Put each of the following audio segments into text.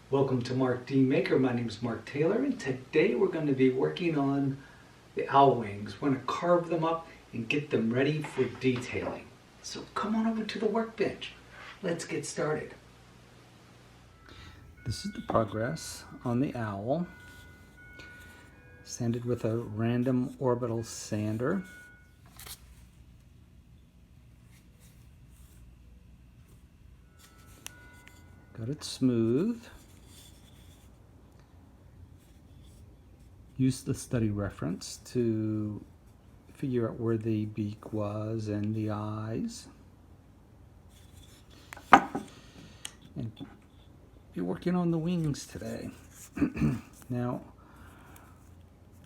Welcome to Mark D. Maker. My name is Mark Taylor, and today we're going to be working on the owl wings. We're going to carve them up and get them ready for detailing. So come on over to the workbench. Let's get started. This is the progress on the owl. Sanded with a random orbital sander. Got it smooth. Use the study reference to figure out where the beak was and the eyes. And be working on the wings today. Now,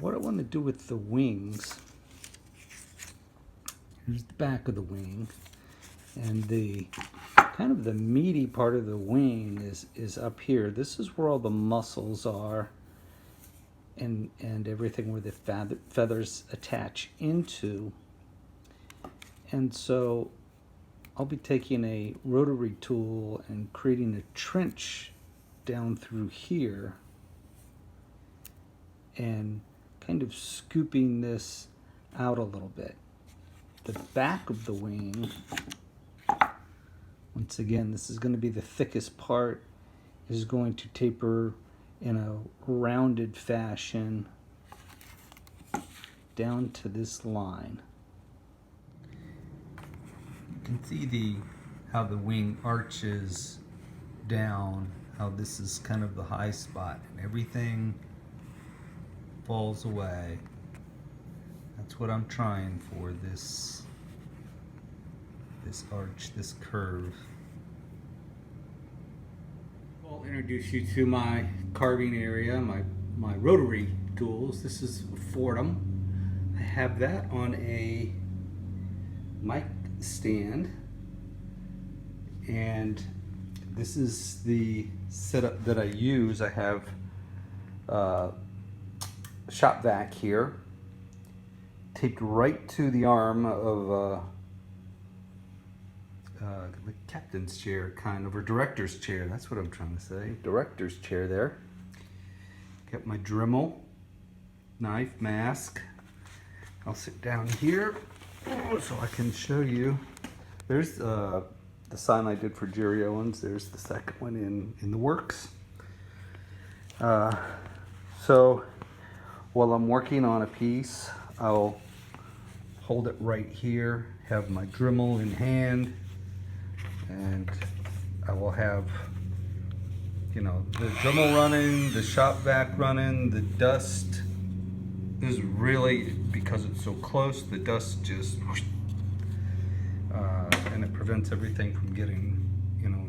what I want to do with the wings, here's the back of the wing, and the kind of the meaty part of the wing is up here. This is where all the muscles are and everything where the feathers attach into. And so I'll be taking a rotary tool and creating a trench down through here and kind of scooping this out a little bit. The back of the wing, once again, this is going to be the thickest part, is going to taper in a rounded fashion down to this line. You can see how the wing arches down, how this is kind of the high spot, and everything falls away. That's what I'm trying for, this arch, this curve. I'll introduce you to my carving area, my rotary tools. This is Fordham. I have that on a mic stand, and this is the setup that I use. I have shop vac here, taped right to the arm of the captain's chair, kind of, or director's chair. That's what I'm trying to say. Director's chair there. Got my Dremel, knife, mask. I'll sit down here so I can show you. There's the sign I did for Jerry Owens. There's the second one in the works. So while I'm working on a piece, I'll hold it right here, have my Dremel in hand, and I will have, the Dremel running, the shop vac running. The dust is really, because it's so close, the dust just, and it prevents everything from getting,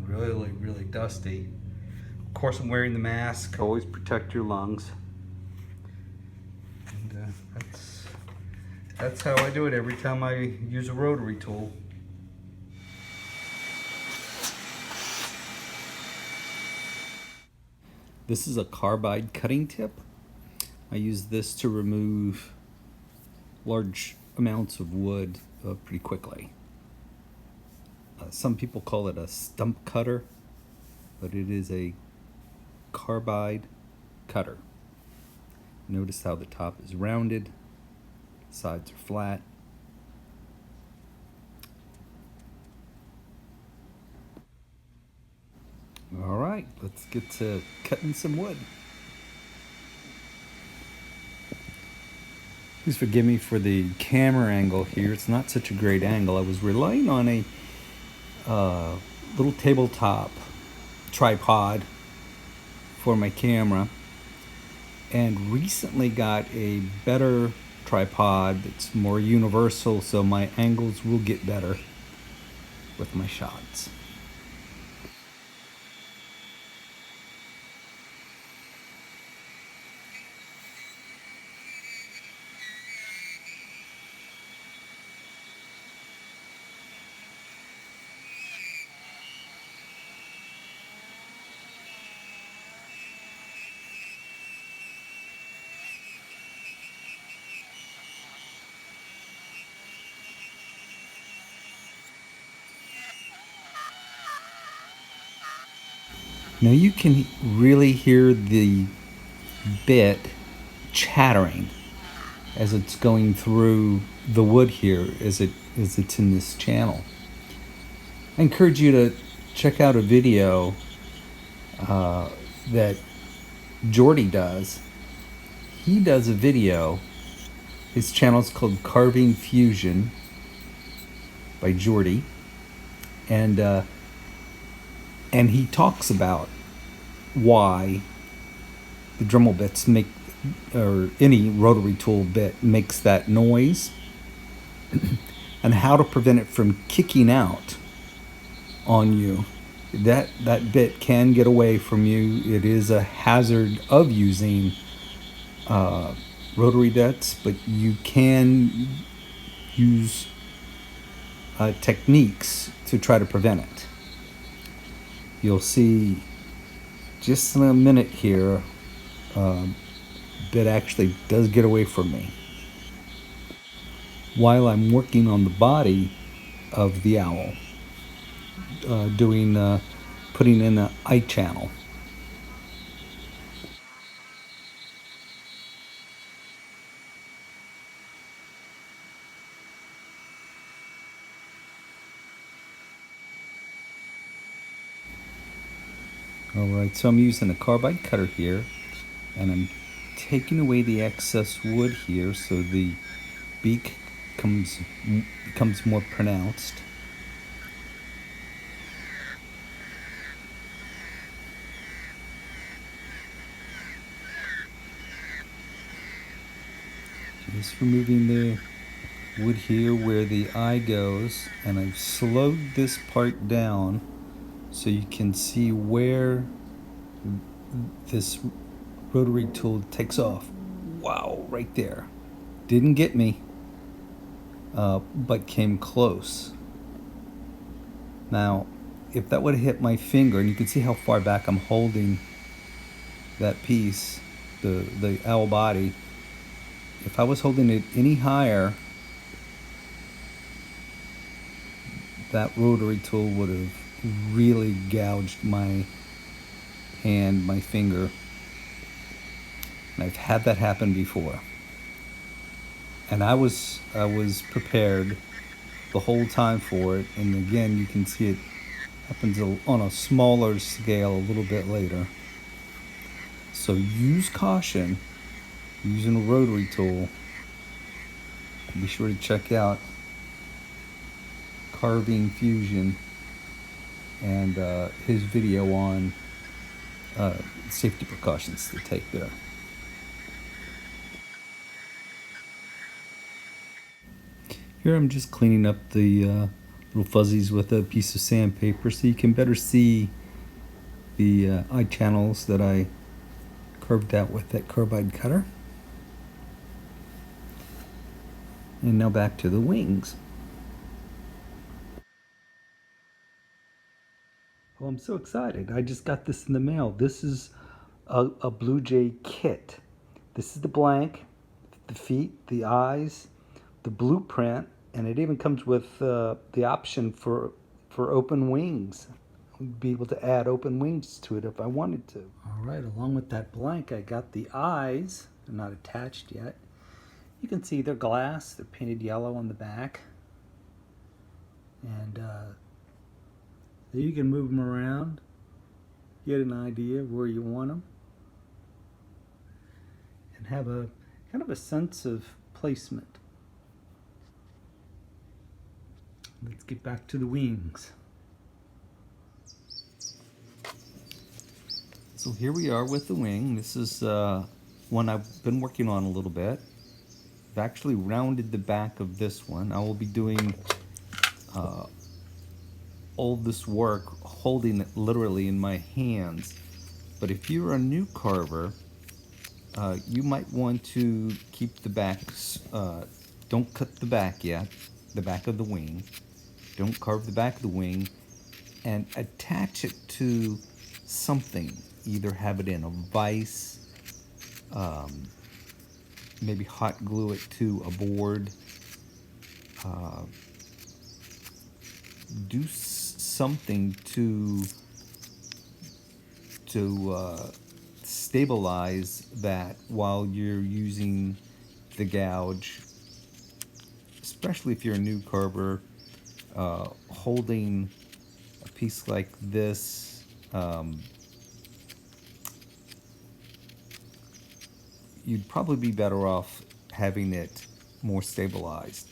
really, really dusty. Of course, I'm wearing the mask. Always protect your lungs. And that's how I do it every time I use a rotary tool. This is a carbide cutting tip. I use this to remove large amounts of wood pretty quickly. Some people call it a stump cutter, but it is a carbide cutter. Notice how the top is rounded, sides are flat. All right, let's get to cutting some wood. Please forgive me for the camera angle here. It's not such a great angle. I was relying on a little tabletop tripod for my camera, and recently got a better tripod that's more universal, so my angles will get better with my shots. Now you can really hear the bit chattering as it's going through the wood here as it's in this channel. I encourage you to check out a video that Jordy does. He does a video. His channel is called Carving Fusion by Jordy, and he talks about why the Dremel bits make, or any rotary tool bit makes that noise, and how to prevent it from kicking out on you. That bit can get away from you. It is a hazard of using rotary bits, but you can use techniques to try to prevent it. You'll see just in a minute here, bit actually does get away from me while I'm working on the body of the owl, putting in an eye channel. Alright, so I'm using a carbide cutter here, and I'm taking away the excess wood here so the beak becomes more pronounced. Just removing the wood here where the eye goes, and I've slowed this part down so you can see where this rotary tool takes off. Wow, right there. Didn't get me, but came close. Now, if that would have hit my finger, and you can see how far back I'm holding that piece, the owl body, if I was holding it any higher, that rotary tool would have really gouged my hand, my finger. And I've had that happen before. And I was prepared the whole time for it. And again, you can see it happens on a smaller scale a little bit later. So use caution using a rotary tool. Be sure to check out Carving Fusion and his video on safety precautions to take there. Here I'm just cleaning up the little fuzzies with a piece of sandpaper so you can better see the eye channels that I carved out with that carbide cutter. And now back to the wings. Oh, I'm so excited. I just got this in the mail. This is a Blue Jay kit. This is the blank, the feet, the eyes, the blueprint, and it even comes with the option for open wings. I'd be able to add open wings to it if I wanted to. All right, along with that blank, I got the eyes. They're not attached yet. You can see they're glass. They're painted yellow on the back. And you can move them around, get an idea of where you want them, and have a kind of a sense of placement. Let's get back to the wings. So here we are with the wing. This is one I've been working on a little bit. I've actually rounded the back of this one. I will be doing all this work holding it literally in my hands. But if you're a new carver, you might want to keep the backs, don't cut the back yet, the back of the wing. Don't carve the back of the wing, and attach it to something. Either have it in a vise, maybe hot glue it to a board, do something to to stabilize that while you're using the gouge, especially if you're a new carver, holding a piece like this, you'd probably be better off having it more stabilized.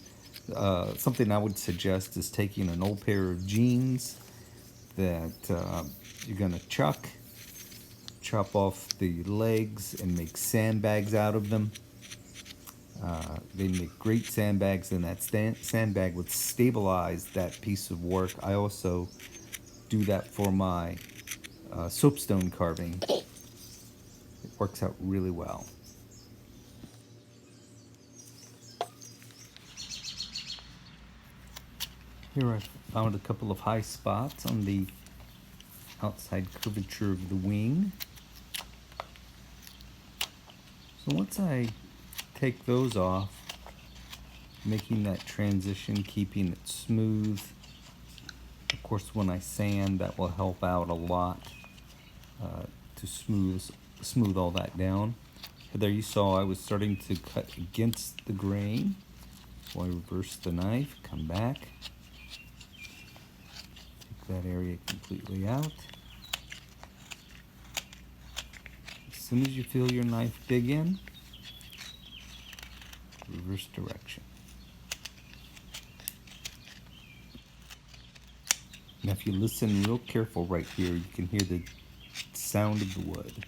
Something I would suggest is taking an old pair of jeans that you're going to chop off the legs and make sandbags out of them. They make great sandbags, and that sandbag would stabilize that piece of work. I also do that for my soapstone carving. It works out really well. Here I found a couple of high spots on the outside curvature of the wing. So once I take those off, making that transition, keeping it smooth. Of course, when I sand, that will help out a lot to smooth all that down. There you saw I was starting to cut against the grain. So I reverse the knife, come back, take that area completely out. As soon as you feel your knife dig in, reverse direction. Now if you listen real careful right here, you can hear the sound of the wood.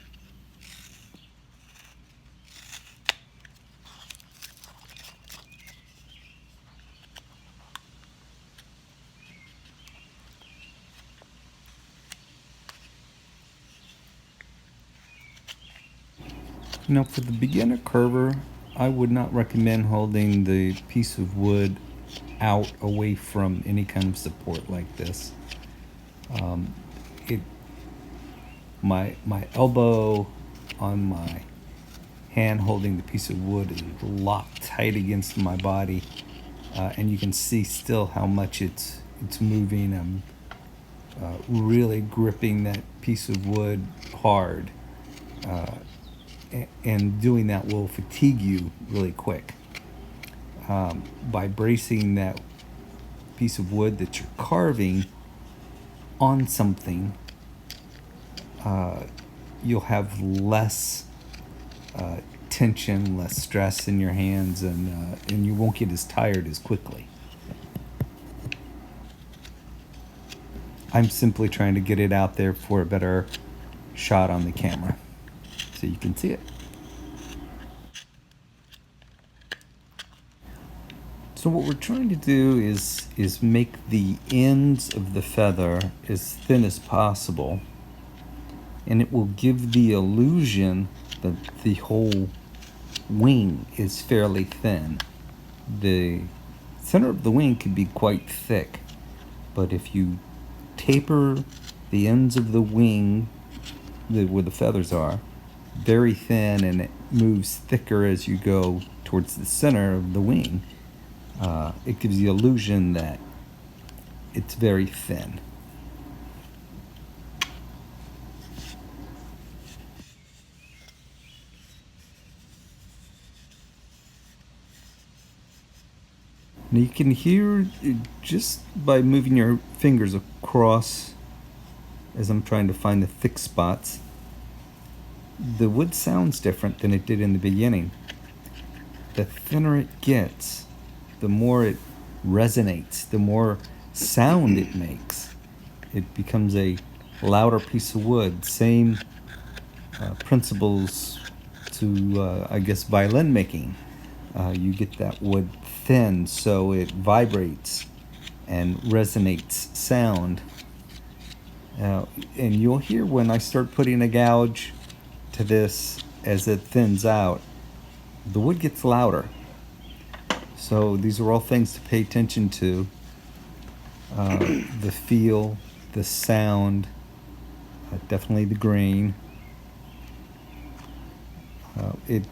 Now for the beginner carver, I would not recommend holding the piece of wood out away from any kind of support like this. My elbow on my hand holding the piece of wood is locked tight against my body, and you can see still how much it's moving. I'm really gripping that piece of wood hard, and doing that will fatigue you really quick. By bracing that piece of wood that you're carving on something, you'll have less tension, less stress in your hands, and you won't get as tired as quickly. I'm simply trying to get it out there for a better shot on the camera so you can see it. So what we're trying to do is make the ends of the feather as thin as possible, and it will give the illusion that the whole wing is fairly thin. The center of the wing can be quite thick, but if you taper the ends of the wing, where the feathers are, very thin, and it moves thicker as you go towards the center of the wing, it gives the illusion that it's very thin. Now you can hear, just by moving your fingers across as I'm trying to find the thick spots, the wood sounds different than it did in the beginning. The thinner it gets, the more it resonates, the more sound it makes. It becomes a louder piece of wood. Same principles to, I guess, violin making. You get that wood thin so it vibrates and resonates sound. And you'll hear when I start putting a gouge to this, as it thins out, the wood gets louder. So these are all things to pay attention to. The feel, the sound, definitely the grain. It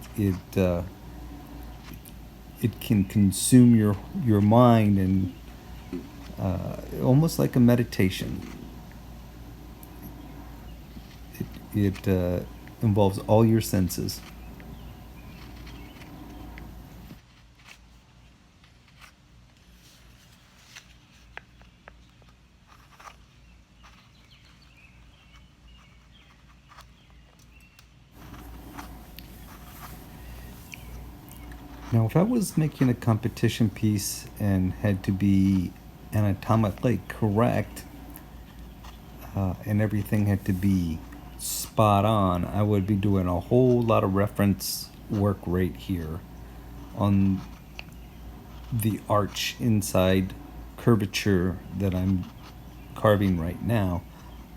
can consume your mind, and almost like a meditation. It involves all your senses. Now, if I was making a competition piece and had to be anatomically correct, and everything had to be spot on, I would be doing a whole lot of reference work right here on the arch inside curvature that I'm carving right now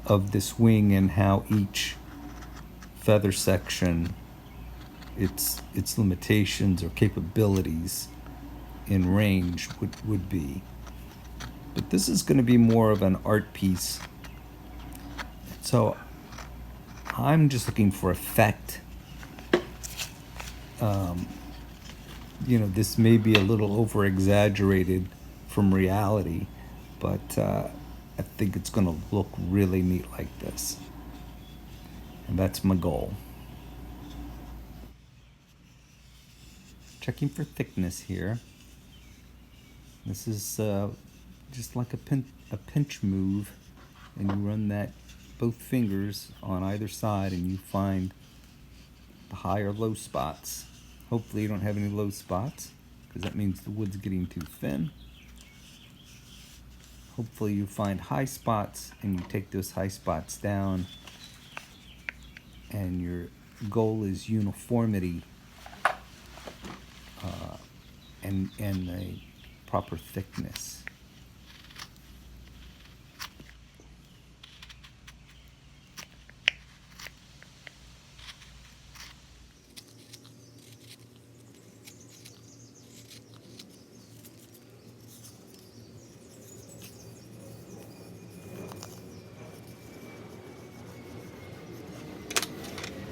of this wing, and how each feather section, its limitations or capabilities in range would be. But this is going to be more of an art piece, so I'm just looking for effect. This may be a little over exaggerated from reality, but I think it's going to look really neat like this. And that's my goal. Checking for thickness here. This is just like a pinch move, and you run that both fingers on either side, and you find the high or low spots. Hopefully you don't have any low spots, because that means the wood's getting too thin. Hopefully you find high spots and you take those high spots down, and your goal is uniformity and a proper thickness.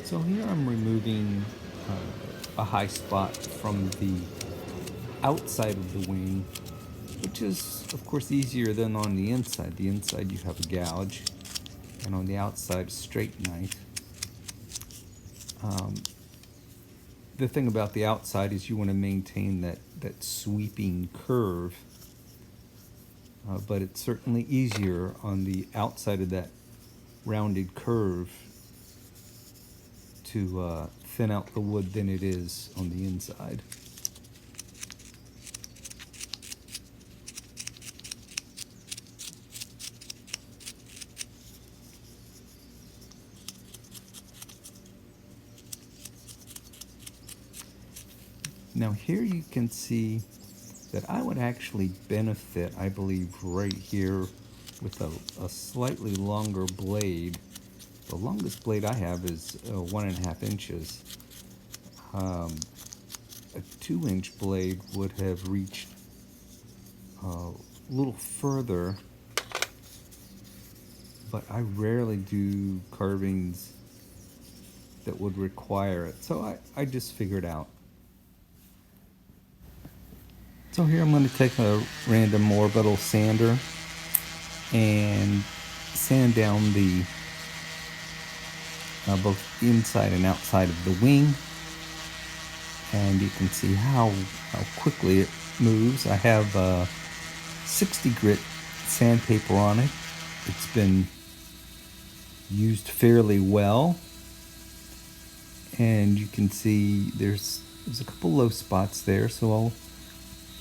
So here I'm removing a high spot from the outside of the wing, which is of course easier than on the inside. The inside you have a gouge, and on the outside a straight knife. The thing about the outside is you want to maintain that sweeping curve, but it's certainly easier on the outside of that rounded curve to thin out the wood than it is on the inside. Now here you can see that I would actually benefit, I believe, right here with a slightly longer blade. The longest blade I have is 1.5 inches. A 2-inch blade would have reached a little further, but I rarely do carvings that would require it, so I just figured out. So here I'm going to take a random orbital sander and sand down the both inside and outside of the wing, and you can see how quickly it moves. I have 60 grit sandpaper on it. It's been used fairly well, and you can see there's a couple low spots there, so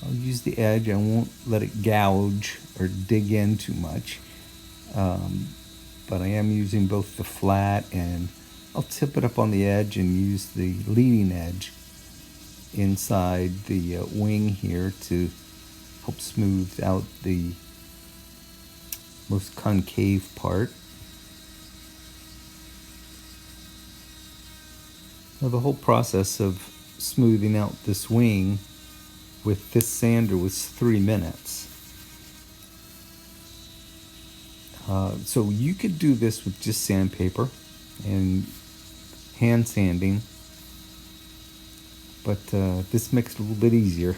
I'll use the edge. I won't let it gouge or dig in too much, but I am using both the flat, and I'll tip it up on the edge and use the leading edge inside the wing here to help smooth out the most concave part. Now, the whole process of smoothing out this wing with this sander was 3 minutes. So you could do this with just sandpaper and hand sanding, but this makes it a little bit easier.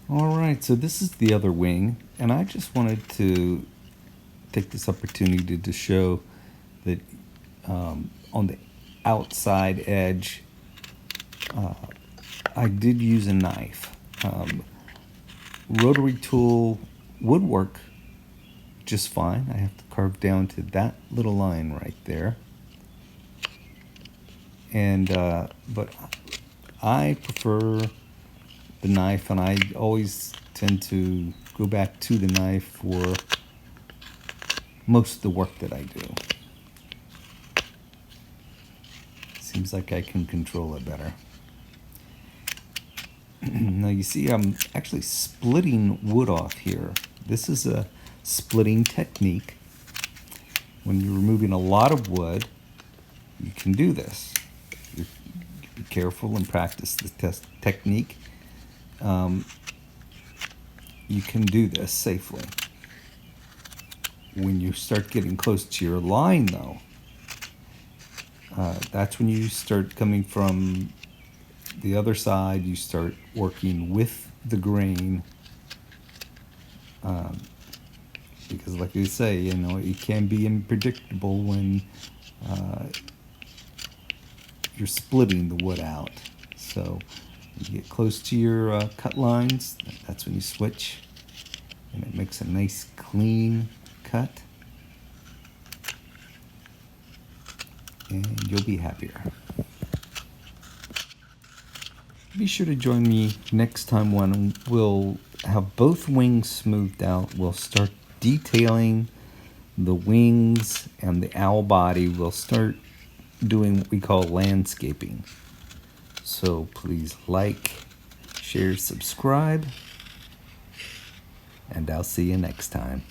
All right, so this is the other wing, and I just wanted to take this opportunity to show that on the outside edge, I did use a knife. Rotary tool would work just fine. I have to carve down to that little line right there. And but I prefer the knife, and I always tend to go back to the knife for most of the work that I do. Seems like I can control it better. Now you see I'm actually splitting wood off here. This is a splitting technique. When you're removing a lot of wood, you can do this. You be careful and practice the technique. You can do this safely. When you start getting close to your line, though, that's when you start coming from the other side. You start working with the grain, because, like you say, you know, it can be unpredictable when you're splitting the wood out. So you get close to your cut lines, that's when you switch, and it makes a nice clean cut, and you'll be happier. Be sure to join me next time when we'll have both wings smoothed out. We'll start detailing the wings and the owl body. We'll start doing what we call landscaping. So please like, share, subscribe, and I'll see you next time.